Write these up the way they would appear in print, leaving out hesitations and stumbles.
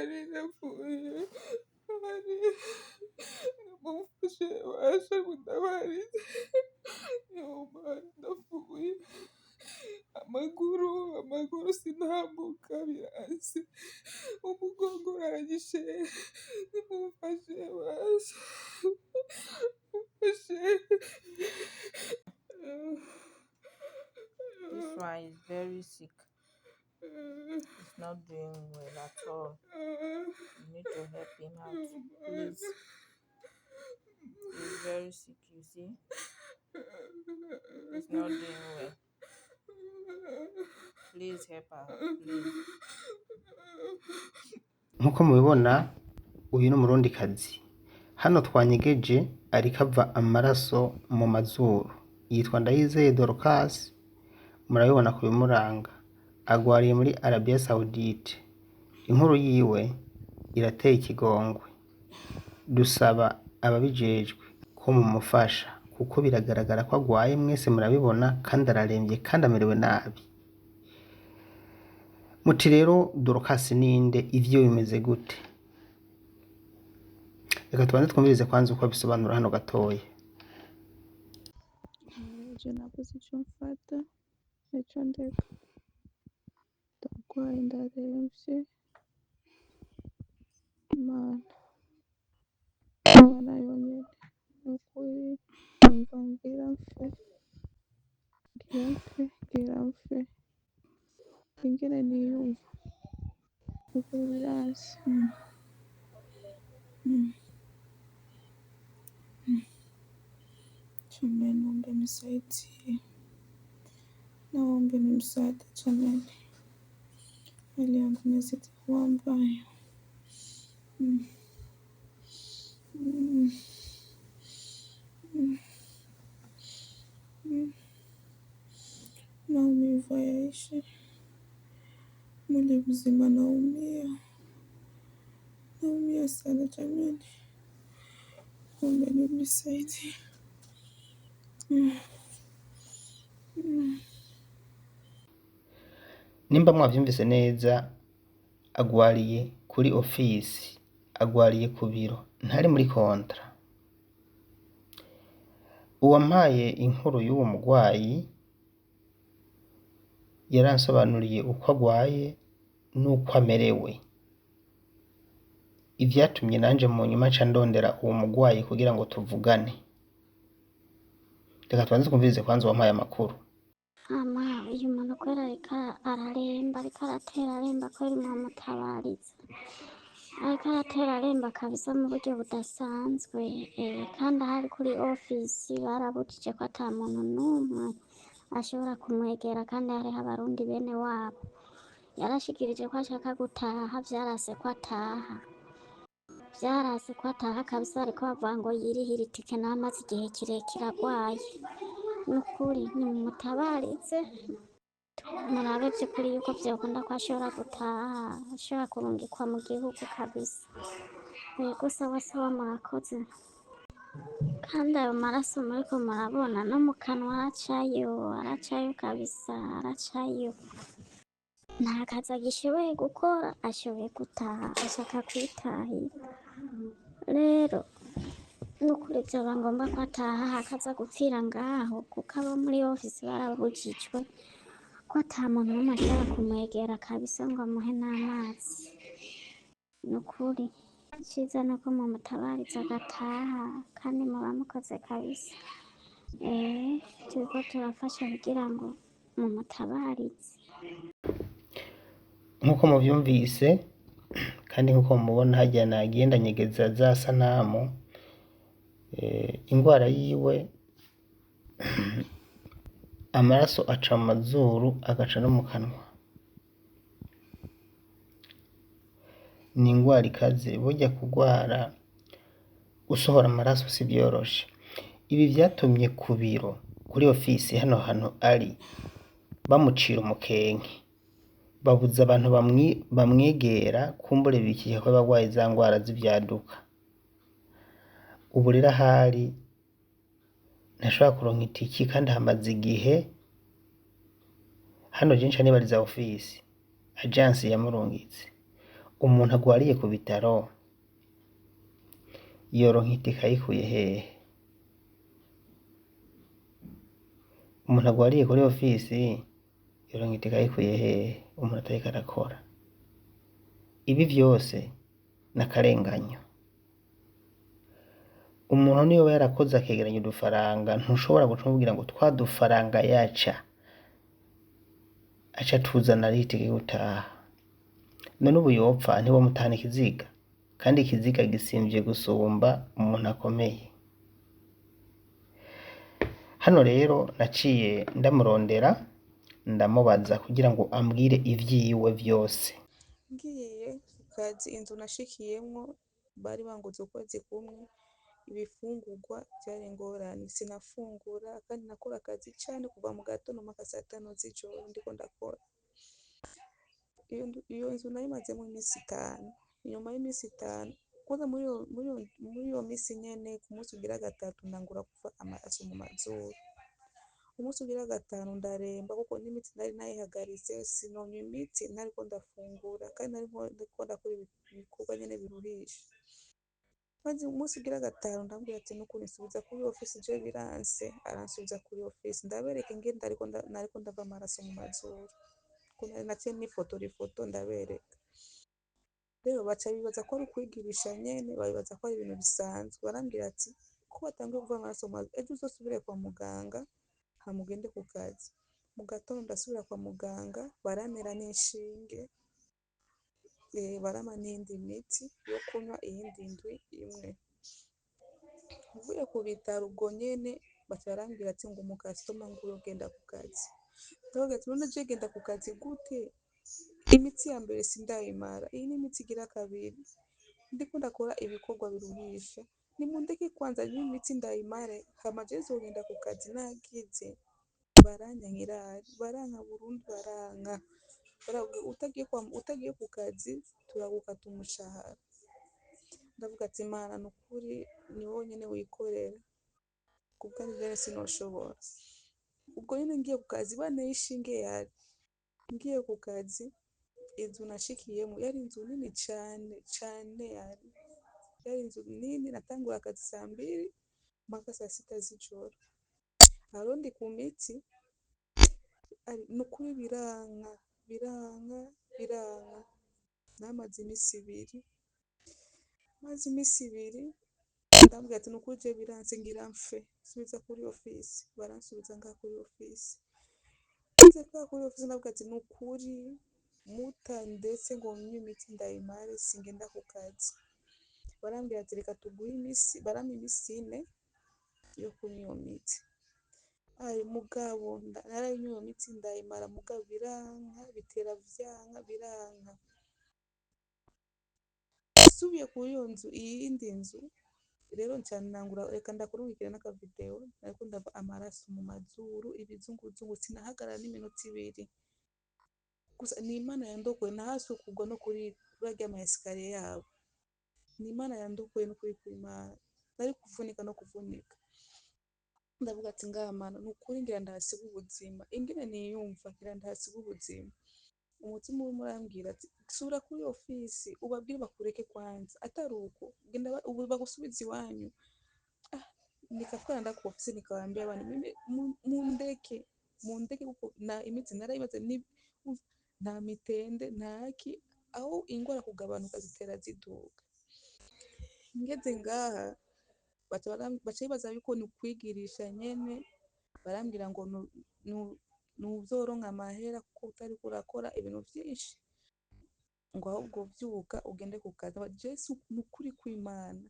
Mari napfuye, Mari mumfashe basha mutabarize, yo Mari ndapfuye, amaguru sintambuka biranse, umugongo uranyishe, nimumfashe basha, mumfashe. This one is very sick. He's not doing well at all. You need to help him out, please. He's very sick, you see. He's not doing well. Please help her, please. Nk'uko mubibona uyu ni umurundikazi, hano twanyegeje ariko ava amaraso mu mazuru, yitwa Ndayizeye Dorcas, murabibona ku bimuranga, agwariye muri Arabia Saudite. Inkuru yiwe irateye ikigongwe, dusaba ababijejwe ko mumufasha kuko biragaragara ko agwaye, mwese murabibona, kandi ararembye kandi amerewe nabi. Muti rero Dorcas ninde, ivyo bimeze gute? Reka tubanze twumvirize kwanza uko bisobanura hano gatoya. Je nabuze icyo mfata nicyo ndeka, ndarwaye ndarembye, Imana yonyine nukuri, numva ngira mfe ingene niyumva ukuri biranse. Jamani, naomba nisaidie, naomba ni msaada jamani, hali yangu inazidi kuwa mbaya. Maumivu hayaishi, mwili mzima naumia sana jamani, naomba nisaidie. Nimba mwavyumvise neza, agwariye kuri ofisi, agwariye ku biro, ntari muri kontra. Uwampaye inkuru y'uwo mugwayi yaransobanuriye uko agwaye n'uko amerewe, ivyatumye nanje mu nyuma nca ndondera uwo mugwayi kugira ngo tuvugane. Reka tubanze twumvirize kwanza uwampaye amakuru. Uyu muntu kubera ariko araremba, ariko aratera aremba kubera mwamutabariza, ariko aratera aremba kabisa mu buryo budasanzwe, kandi ahari kuri ofisi barabujije ko ata muntu n'umwe ashobora kumwegera, kandi hariho abarundi bene wabo. Yarashikirije ko ashaka gutaha, vyarase ko ataha kabisa, ariko bavuga ngo yirihira itike nawe amaze igihe kirekire agwaye. Nukuri nimumutabarize, murabe vy'ukuri yuko vyokunda ko ashobora gutaha, ashobora kurungikwa mu gihugu kabisa. Yego sawa murakoze. Kandi ayo maraso muriko murabona no mu kanwa aracayo kabisa, aracayo. Nta kazi agishoboye gukora, ashoboye gutaha, ashaka kwitahira. Rero nukuri vyoba ngombwa ko ataha hakaza gupfira ngaho, kuko abo muri ofisi barabujijwe ko ata muntu n'umwe ashobora kumwegera kabisa ngo amuhe n'amazi. Nukuri iciza nuko mumutabariza agataha, kandi muba mukoze kabisa. Turiko turafasha kugira ngo mumutabarize. Nk'uko muvyumvise kandi nk'uko mubona harya nagiye ndanyegeza za sanamu, ingwara yiwe amaraso aca mu mazuru agaca no mu kanwa. Ni ingwara ikaze, burya kugwara usohora amaraso si vyoroshe. Ibi vyatumye ku biro kuri ofisi hano hantu ari bamucira umukenke, babuza abantu bamwegera, kumbure bikika ko bagwaye za ngwara z'ivyaduka. Ubu rero ahari ntashobora kuronka itiki, kandi hamaze igihe. Hano je nca nibariza ofisi, ajansi yamurungitse, umuntu agwariye ku bitaro yoronka itike ayikuye hehe? Umuntu agwariye kuri ofisi yoronka itike ayikuye hehe umuntu atariko arakora? Ibi vyose n'akarenganyo. Umuntu niyoba yarakoze akegeranya udufaranga ntushobora guca umubwira ngo twa dufaranga yaca aca tuzana ari itike gutaha. None ubu yopfa ntibomutahana ikiziga? Kandi ikiziga gisimvye gusumba umuntu akomeye. Hano rero naciye ndamurondera ndamubaza kugira ngo ambwire ivyiwe vyose. Ngiye ku kazi inzu nashikiyemwo bari banguze ukwezi kumwe, ibifungurwa vyari ingorane, sinafungura kandi nakora akazi cane kuva mu gatondo mpaka saa tanu z'ijoro ndiko ndakora. Iyo nzu nayimazemwo imisi 5. Inyuma y'imisi 5 kwanza muri iyo misi nyene ku munsi ugira gatatu ntangura kuva amaraso mu mazuru. Umunsi ugira gatanu ndaremba kuko n'imitsi nari nayihagaritse, sinonywa imiti, ntariko ndafungura kandi nariko ndakora ibikorwa nyene biruhisha. Maze umunsi ugira gatanu ndamubwira ati nukuri nsubiza kuri ofisi je biranse, aransubiza kuri ofisi ndabereka ingene nariko ndava amaraso mu mazuru. Naciye nifotora ifoto ndabereka. Rero baca bibaza ko ari ukwigirisha nyene, babibaza ko ari ibintu bisanzwe. Barambwira ati ko watanguye kuva amaraso mu mazuru, ejo uzosubire kwa muganga hama ugende ku kazi. Mu gatondo ndasubira kwa muganga barantera n'inshinge, barampa n'iyindi miti yo kunywa iyindi ndwi imwe. Mvuye ku bitaro ubwo nyene baca barambwira ati ngo umukasitoma nguyu genda ku kazi. Ndavuga ati none je genda ku kazi gute? Imitsi ya mbere sindayimara, iyi ni imitsi igira kabiri. Ndiko ndakora ibikorwa biruhisha. Nimundeke kwanza n'imitsi ndayimare hama je nzogenda ku kazi nagize. Baranyankirari, baranka burundu, baranka. Utagiye ku kazi turagukata umushahara. Ndavuga ati Mana nukuri ni wowe nyene wikorera. Kubwanjye rero sinoshobora. Ubwo nyene ngiye ku kazi banteye ishinge yari. Ngiye ku kazi inzu nashikiyemwo yari inzu nini cane yari. Yari inzu nini natangura akazi 2:00 mpaka saa 6 z'ijoro. Arundi ku miti nukuri biranka. Namaze imisi 2. Maze imisi 2 ndambwira ati nukuri je biranse ngira mfe. Subiza kuri ofisi. Baransubiza ngaha kuri ofisi. Nze kuri ofisi ndambwira ati nukuri mutandetse ngo nywe imiti ndayimare singenda ku kazi. Barambwira ati reka tuguhe imisi, barampa imisi 4 yo kunywa iyo miti. Mugabo narayinywa iyo miti ndayimara mugabo biranka, bitera vyanka, biranka. Subiye kuri iyo nzu, iyindi nzu rero ncane nangura reka ndakurungikira n'akavideo nariko ndava amaraso mu mazuru, ibizunguzungu sinahagarara n'iminota 2. Gusa ni Imana yandokoye ntahasukugwa no kuri barya ama esikariye yabo. Ni Imana yandokoye no kuri kw'Imana. Nari kuvunika no kuvunika. Ndavuga ati ngaha Mana nukuri ngira ndahasiga ubuzima. Ingene niyumva ngira ndahasiga ubuzima. Umutima urimo urambwira ati sura kuri ofisi ubabwire bakureke kwanza. Atari uko genda ubu bagusubiza iwanyu. Nikatwara nda ku ofisi nikawaambia abantu mundeke kuko na imitsi narayibaze nta mitende ntaki aho ingwara kugabanuka zitera ziduga. Ngeze ngaha baca bibaza yuko ni ukwigirisha nyene, barambwira ngo nuzoronka amahera kuko utariko urakora ibintu vyinshi, ngo ahubwo vyuka ugende ku kazi. Jesu nukuri kw'Imana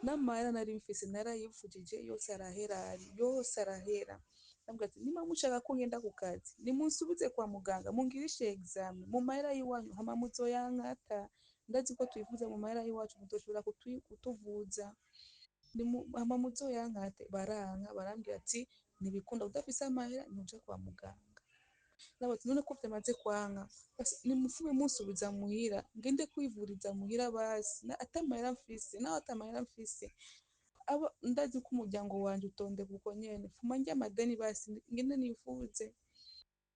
n'amahera nari mfise narayivujije yose arahera. Ndambwira ati niba mushaka ko ngenda ku kazi nimunsubize kwa muganga mungirishe examen mu mahera y'iwanyu hama muzoyankata. Ndazi ko tuyivuze mu mahera y'iwacu mutoshobora kutuvuza. Hama muzoyankate. Baranka barambwira ati ntibikunda udafise amahera ntuje kwa muganga. Ndabati none ko vyamaze kwanka nimufume munsubiza muhira ngende kwivuriza muhira basi atamahera mfise naho atamahera mfise ndazi ko umuryango wanje utonde kuko nyene fuma njya amadeni basi ngende nivuze.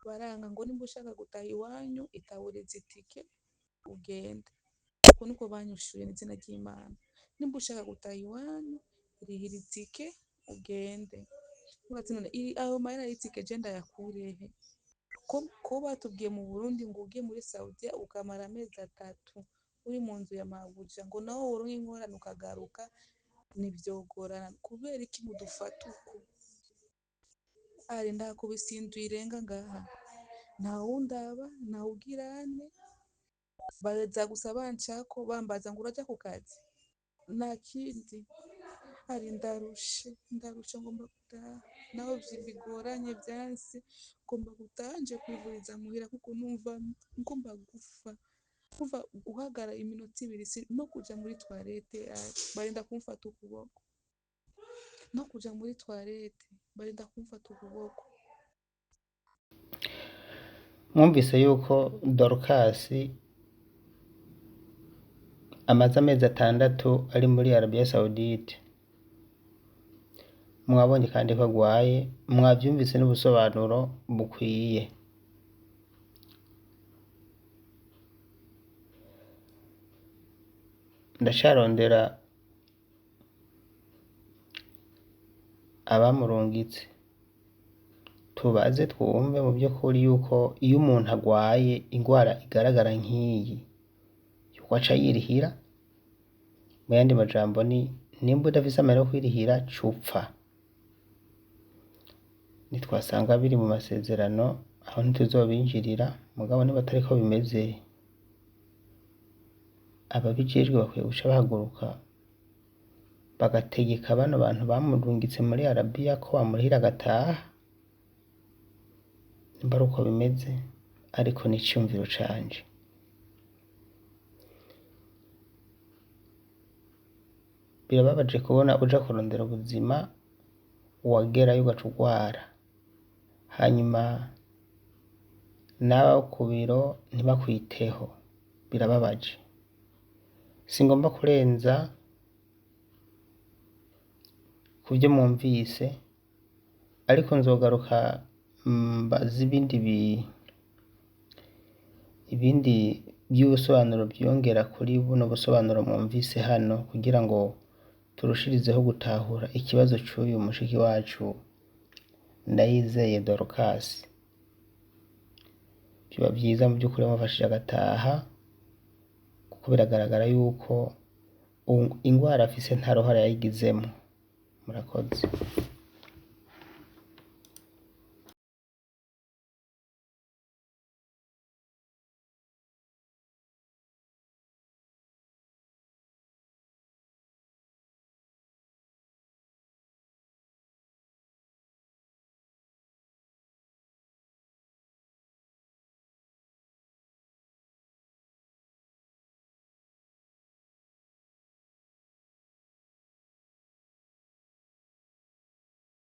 Baranka ngo nimba ushaka gutaha iwanyu itahuriza itike ugende. uko niko banyishuye n'izina ry'Imana, nimba ushaka gutaha iwanyu rihira itike ugende. Mubaze none ayo mahera y'itike je ndayakurehe? Ko batubwiye mu Burundi ngo ugiye muri Saudiya ukamara amezi 3 uri mu nzu ya mabuja ngo naho woronka ingorane ukagaruka ntivyogorana, kubera iki mudufata uko? Ari ndakubise indwi irenga ngaha, nta wundaba, nta wugirane, baza gusa banshako bambaza ngo uraja ku kazi, nta kindi. Ari ndarushe ngomba gutaha, naho bigoranye vyanse ngomba gutaha nje kwivuriza muhira kuko numva ngomba gupfa. Kuva guhagarara iminota 2 no kuja muri toilette barinda kumfata ukuboko, no kuja muri toilette barinda kumfata ukuboko. Mwumvise yuko Dorcas amaze amezi 6 ari muri Arabia Saudite. Mwabonye kandi ko agwaye, mwavyumvise n'ubusobanuro bukwiye. Ndacarondera abamurungitse tubaze twumve mu by'ukuri yuko iyo umuntu agwaye ingwara igaragara nk'iyi yuko aca yirihira. Mu yandi majambo ni nimba udafise amahera yo kwirihira cupfa. Nitwasanga biri mu masezerano aho ntituzobinjirira, mugabo niba atari ko bimeze ababijejwe bakwiye guca bahaguruka bagategeka bano bantu bamurungitse muri Arabia ko bamurihira agataha. Nimba ari uko bimeze, ariko ni iciyumviro canje. Birababaje kubona uja kurondera ubuzima wagerayo ugaca ugwara, hanyuma n'abo ku biro ntibakwiteho. Birababaje. Singomba kurenza ku byo mwumvise, ariko nzogaruka mbaza ibindi by'ubusobanuro byongera kuri buno busobanuro mwumvise hano, kugira ngo turushirizeho gutahura ikibazo c'uyu mushiki wacu Ndayizeye Dorcas. Biba byiza mu by'ukuri mufashije agataha, kuko biragaragara yuko ingwara afise nta ruhara yayigizemo. Murakoze.